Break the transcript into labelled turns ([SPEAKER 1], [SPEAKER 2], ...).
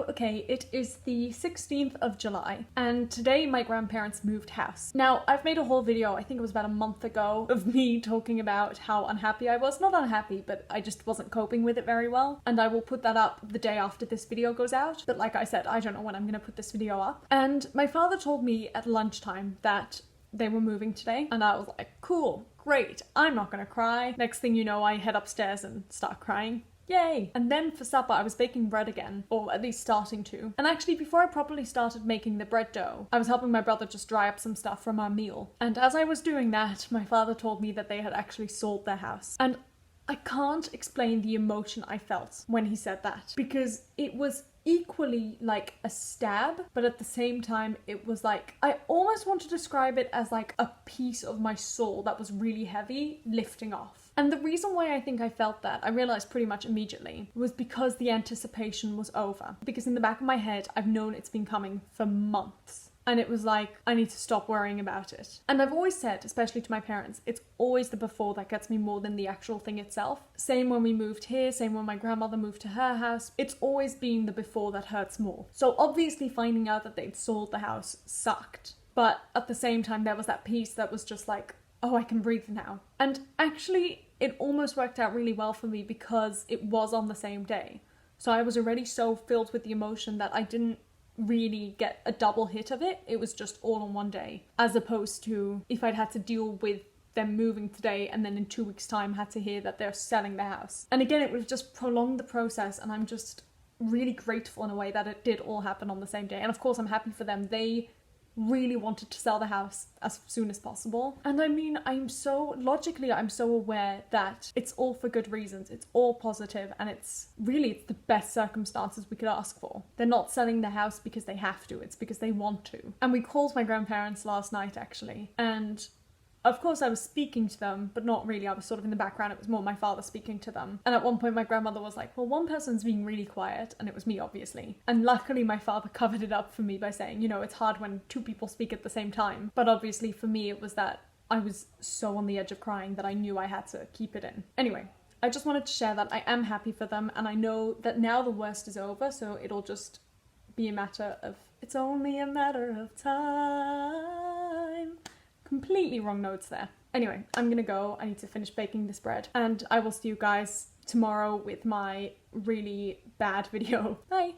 [SPEAKER 1] So, okay, it is the 16th of July, and today my grandparents moved house. Now, I've made a whole video, I think it was about a month ago, of me talking about how unhappy I was. Not unhappy, but I just wasn't coping with it very well, and I will put that up the day after this video goes out. But like I said, I don't know when I'm gonna put this video up. And my father told me at lunchtime that they were moving today, and I was like, cool, great, I'm not gonna cry. Next thing you know, I head upstairs and start crying. Yay! And then for supper, I was baking bread again, or at least starting to. And actually, before I properly started making the bread dough, I was helping my brother just dry up some stuff from our meal. And as I was doing that, my father told me that they had actually sold their house. And I can't explain the emotion I felt when he said that, because it was equally like a stab, but at the same time it was like, I almost want to describe it as like a piece of my soul that was really heavy lifting off. And the reason why I think I felt that, I realized pretty much immediately, was because the anticipation was over. Because in the back of my head, I've known it's been coming for months. And it was like, I need to stop worrying about it. And I've always said, especially to my parents, it's always the before that gets me more than the actual thing itself. Same when we moved here, same when my grandmother moved to her house. It's always been the before that hurts more. So obviously finding out that they'd sold the house sucked. But at the same time, there was that piece that was just like, oh, I can breathe now. And actually, it almost worked out really well for me because it was on the same day. So I was already so filled with the emotion that I didn't really get a double hit of it. It was just all on one day, as opposed to if I'd had to deal with them moving today and then in 2 weeks time had to hear that they're selling the house. And again, it would have just prolonged the process, and I'm just really grateful in a way that it did all happen on the same day. And of course I'm happy for them. They really wanted to sell the house as soon as possible. And I mean, I'm so aware that it's all for good reasons. It's all positive, and it's the best circumstances we could ask for. They're not selling the house because they have to, it's because they want to. And we called my grandparents last night actually, and of course I was speaking to them, but not really. I was sort of in the background. It was more my father speaking to them. And at one point my grandmother was like, well, one person's being really quiet, and it was me, obviously. And luckily my father covered it up for me by saying, you know, it's hard when two people speak at the same time. But obviously for me it was that I was so on the edge of crying that I knew I had to keep it in. Anyway, I just wanted to share that I am happy for them, and I know that now the worst is over, so it'll just be a matter of, it's only a matter of time. Completely wrong notes there. Anyway, I'm gonna go. I need to finish baking this bread, and I will see you guys tomorrow with my really bad video. Bye!